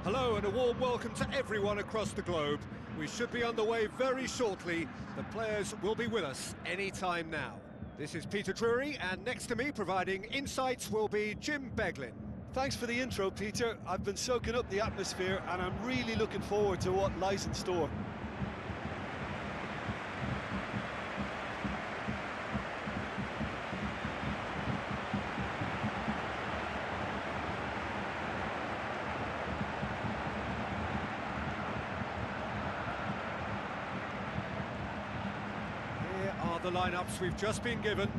Hello and a warm welcome to everyone across the globe. We should be underway very shortly. The players will be with us any time now. This is Peter Drury, and next to me providing insights will be Jim Beglin. Thanks for the intro, Peter. I've been soaking up the atmosphere and I'm really looking forward to what lies in store. Here are the lineups we've just been given.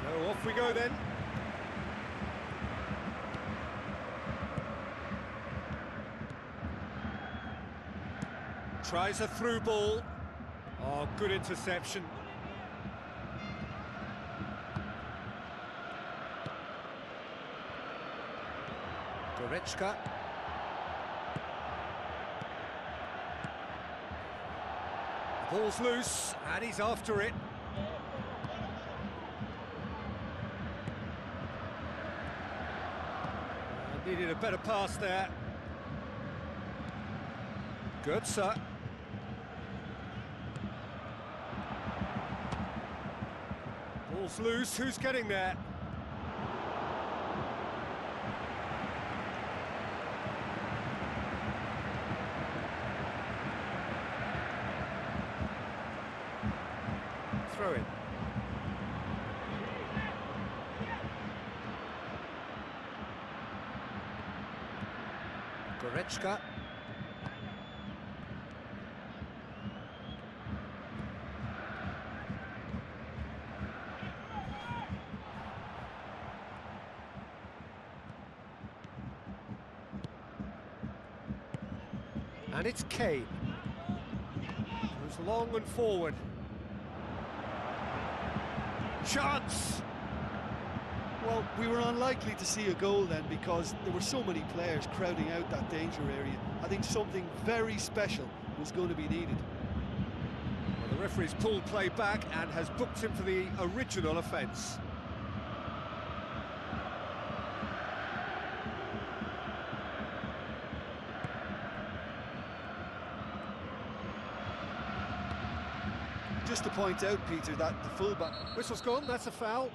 So off we go then. Tries a through ball. Oh, good interception. Goretzka. The ball's loose, and he's after it. Needed a better pass there. Goetze. Ball's loose, who's getting there? Throw in. Goretzka. And it's Kane. Goes long and forward. Chance! Well, we were unlikely to see a goal then because there were so many players crowding out that danger area. I think something very special was going to be needed. Well, the referee's pulled play back and has booked him for the original offence. Just to point out, Peter, that the fullback... Whistle's gone, that's a foul.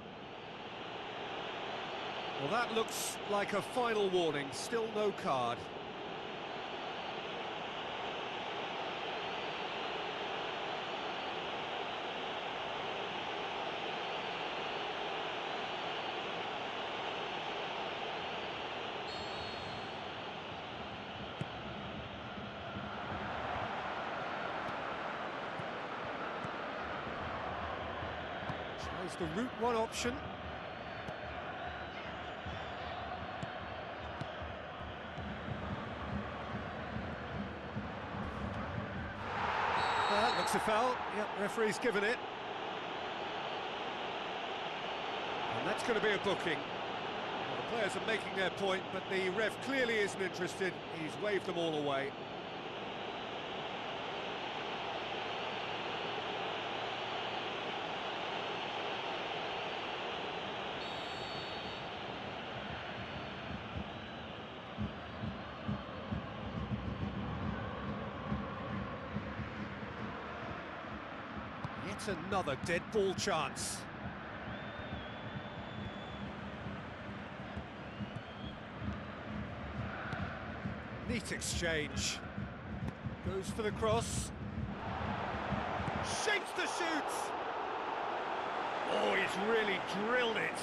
Well, that looks like a final warning, still no card. Tries the route one option. That looks a foul. Yep, referee's given it. And that's going to be a booking. Well, the players are making their point, but the ref clearly isn't interested. He's waved them all away. Yet another dead ball chance. Neat exchange. Goes for the cross. Shapes the shoot! Oh, he's really drilled it.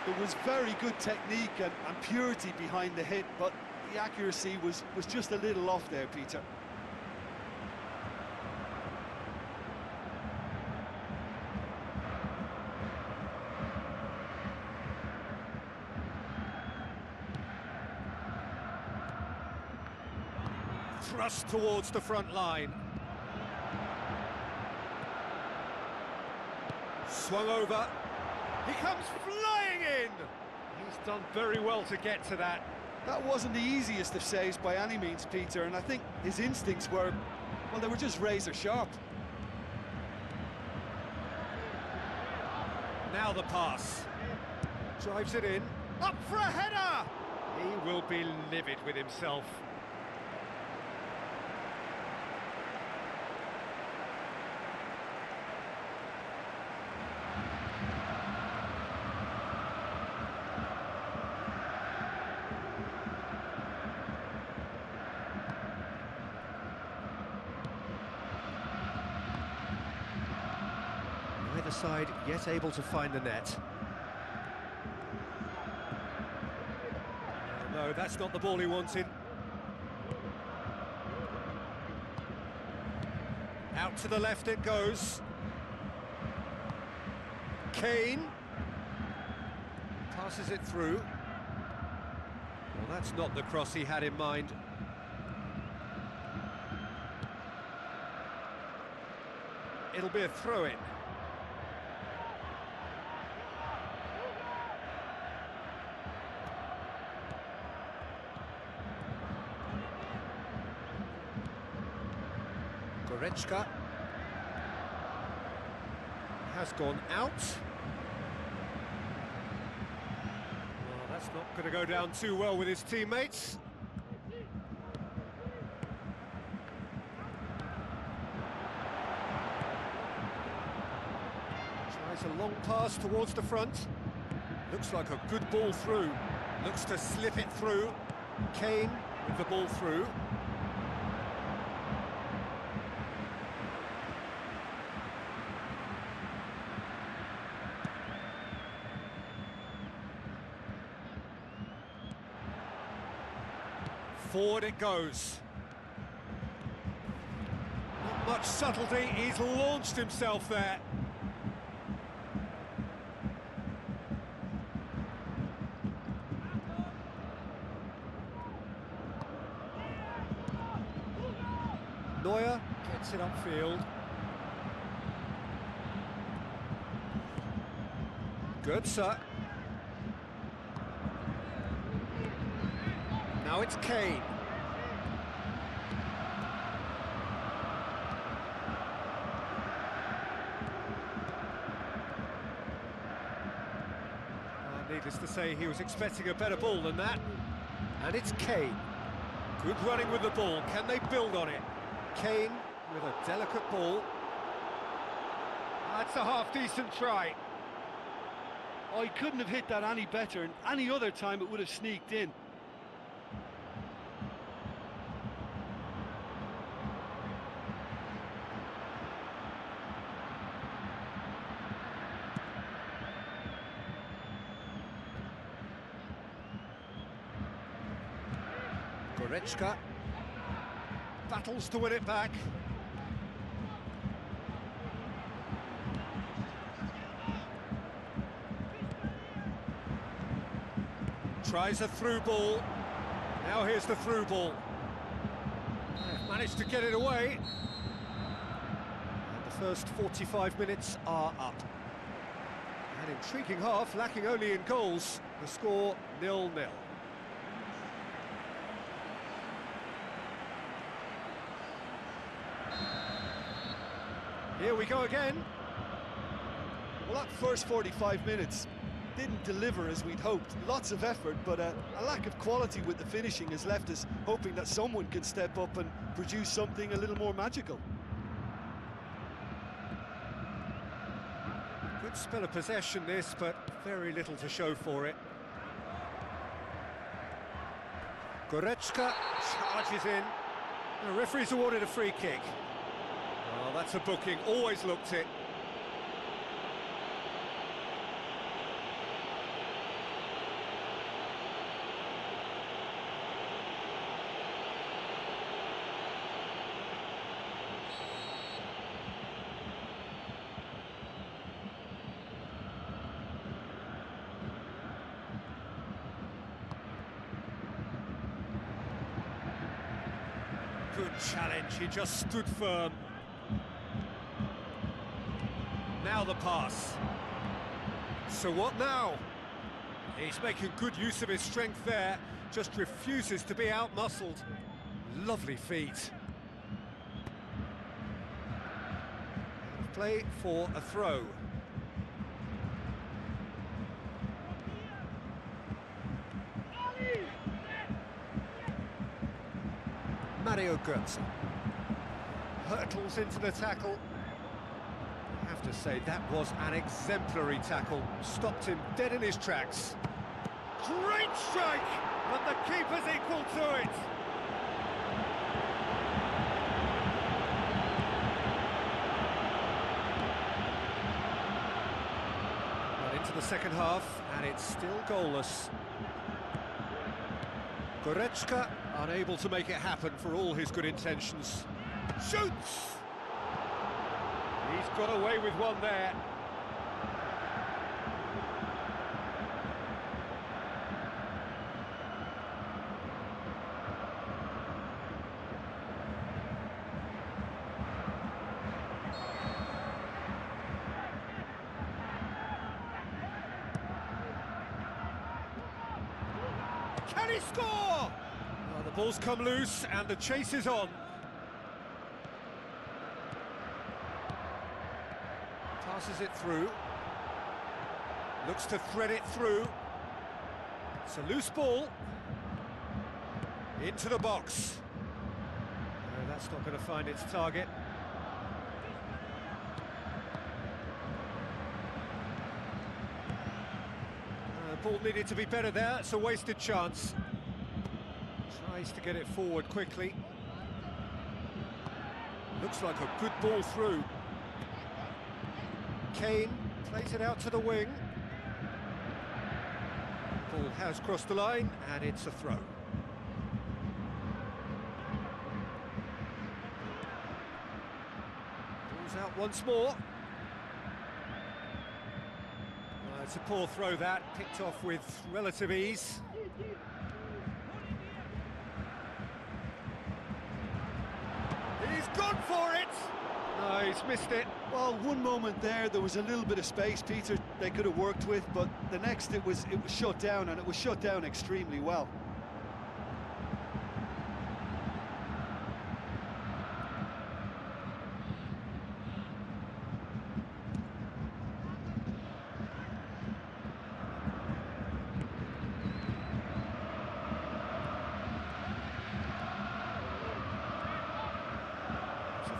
There was very good technique and purity behind the hit, but the accuracy was just a little off there, Peter. Thrust towards the front line. Swung over. He comes flying in! He's done very well to get to that. That wasn't the easiest of saves by any means, Peter, and I think his instincts were, well, they were just razor sharp. Now the pass. Drives it in. Up for a header! He will be livid with himself. Neither side yet able to find the net. No, that's not the ball he wanted. Out to the left it goes. Kane passes it through. Well, that's not the cross he had in mind. It'll be a throw-in. Goretzka has gone out. Well, that's not going to go down too well with his teammates. Tries a long pass towards the front. Looks like a good ball through. Looks to slip it through. Kane with the ball through. Forward it goes. Not much subtlety, he's launched himself there. Neuer gets it upfield. Götze. Now it's Kane. Needless to say, he was expecting a better ball than that. And it's Kane. Good running with the ball. Can they build on it? Kane with a delicate ball. That's a half-decent try. Oh, he couldn't have hit that any better, and any other time it would have sneaked in. Goretzka battles to win it back. Tries a through ball. Now here's the through ball. They've managed to get it away. And the first 45 minutes are up. An intriguing half, lacking only in goals. The score 0-0. Here we go again. Well, that first 45 minutes didn't deliver as we'd hoped. Lots of effort, but a lack of quality with the finishing has left us hoping that someone can step up and produce something a little more magical. Good spell of possession this, but very little to show for it. Goretzka charges in. The referee's awarded a free kick. Oh, that's a booking, always looked it. Good challenge, he just stood firm. Now the pass. So what now? He's making good use of his strength there, just refuses to be out-muscled. Lovely feet. Play for a throw. Mario Götze hurtles into the tackle. I have to say, that was an exemplary tackle. Stopped him dead in his tracks. Great strike, but the keeper's equal to it. Well, into the second half, and it's still goalless. Goretzka unable to make it happen for all his good intentions. Shoots! He's got away with one there. Can he score? Well, the ball's come loose and the chase is on. Passes it through. Looks to thread it through. It's a loose ball. Into the box. No, that's not going to find its target. Ball needed to be better there, it's a wasted chance. Tries to get it forward quickly. Looks like a good ball through. Kane plays it out to the wing. Ball has crossed the line, and it's a throw. Ball's out once more. It's a poor throw that, picked off with relative ease. He's gone for it! No, he's missed it. Well, one moment there was a little bit of space, Peter, they could have worked with, but the next it was shut down, and it was shut down extremely well.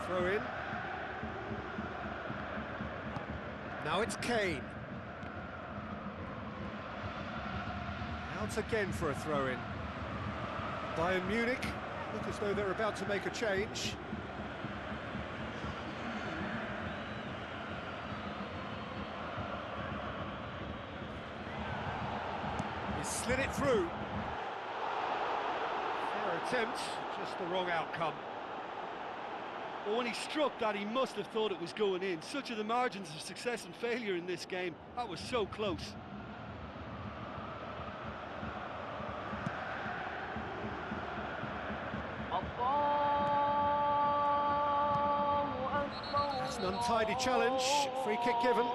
Throw in. Now it's Kane. Out again for a throw-in. Bayern Munich look as though they're about to make a change. He slid it through. Fair attempt, just the wrong outcome. Well, when he struck that, he must have thought it was going in. Such are the margins of success and failure in this game. That was so close. That's an untidy challenge. Free kick given.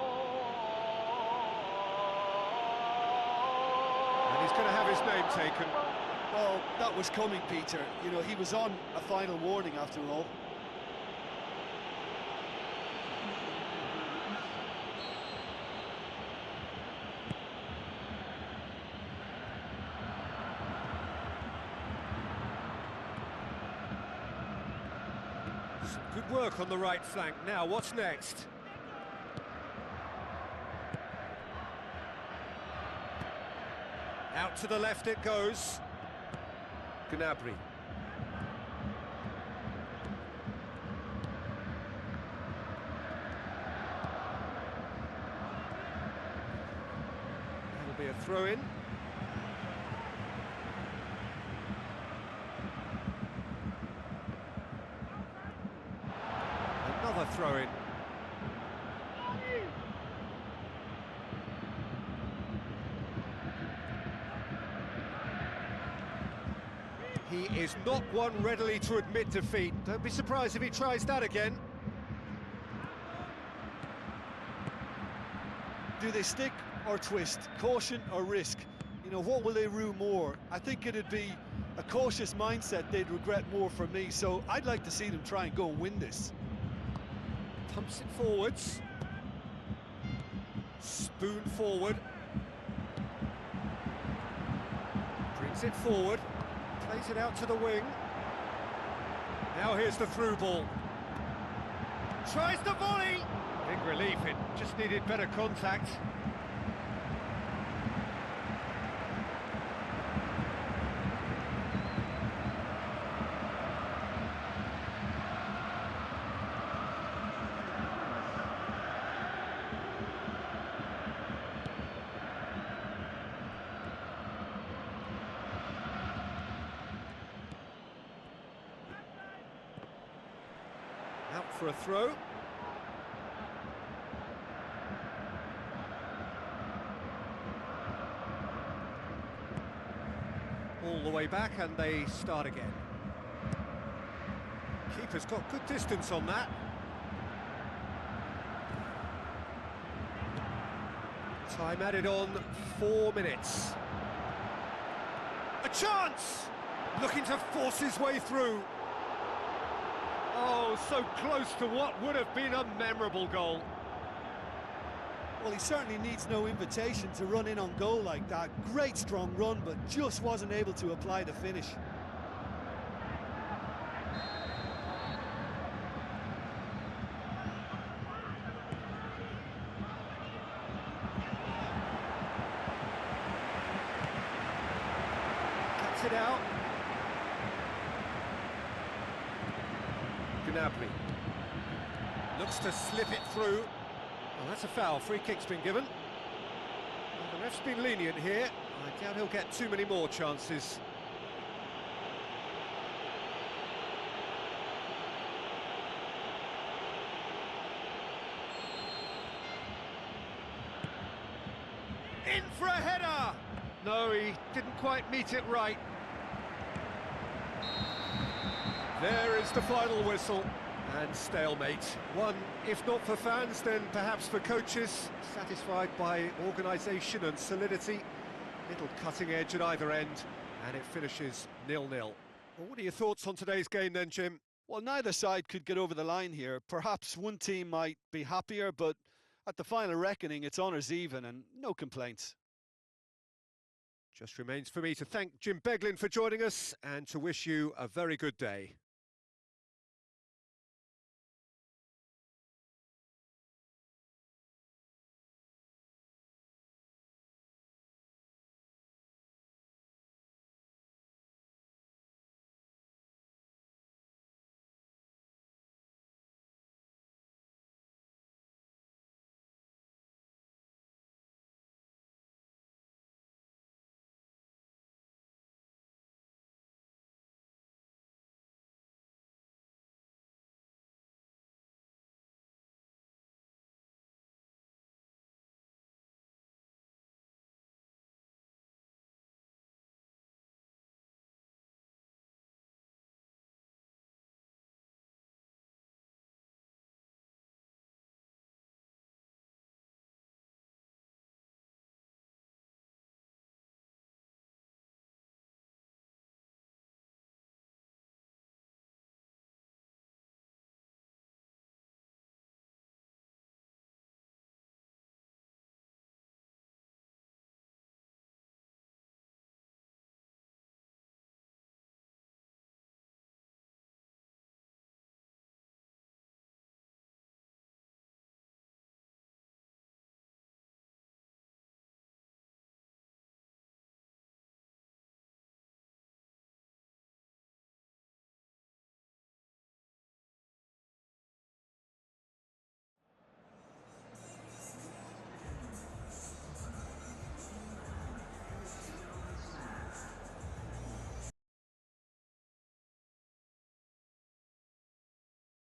And he's going to have his name taken. Well, that was coming, Peter. You know, he was on a final warning after all. Some good work on the right flank. Now, what's next? Out to the left it goes. Gnabry. That'll be a throw-in. Another throw-in. He is not one readily to admit defeat. Don't be surprised if he tries that again. Do they stick or twist? Caution or risk? You know, what will they rue more? I think it'd be a cautious mindset they'd regret more for me, so I'd like to see them try and go and win this. Pumps it forwards. Spoon forward. Brings it forward. Plays it out to the wing. Now here's the through ball. Tries the volley! Big relief, it just needed better contact. Out for a throw. All the way back and they start again. Keeper's got good distance on that. Time added on, 4 minutes. A chance! Looking to force his way through. Oh, so close to what would have been a memorable goal. Well, he certainly needs no invitation to run in on goal like that. Great strong run, but just wasn't able to apply the finish. Cuts it out. Gnabry looks to slip it through. Well, that's a foul. Free kick's been given. Well, the ref's been lenient here. I doubt he'll get too many more chances. In for a header! No, he didn't quite meet it right. There is the final whistle, and stalemate. One, if not for fans, then perhaps for coaches, satisfied by organisation and solidity. Little cutting edge at either end, and it finishes 0-0. Well, what are your thoughts on today's game then, Jim? Well, neither side could get over the line here. Perhaps one team might be happier, but at the final reckoning, it's honours even and no complaints. Just remains for me to thank Jim Beglin for joining us and to wish you a very good day.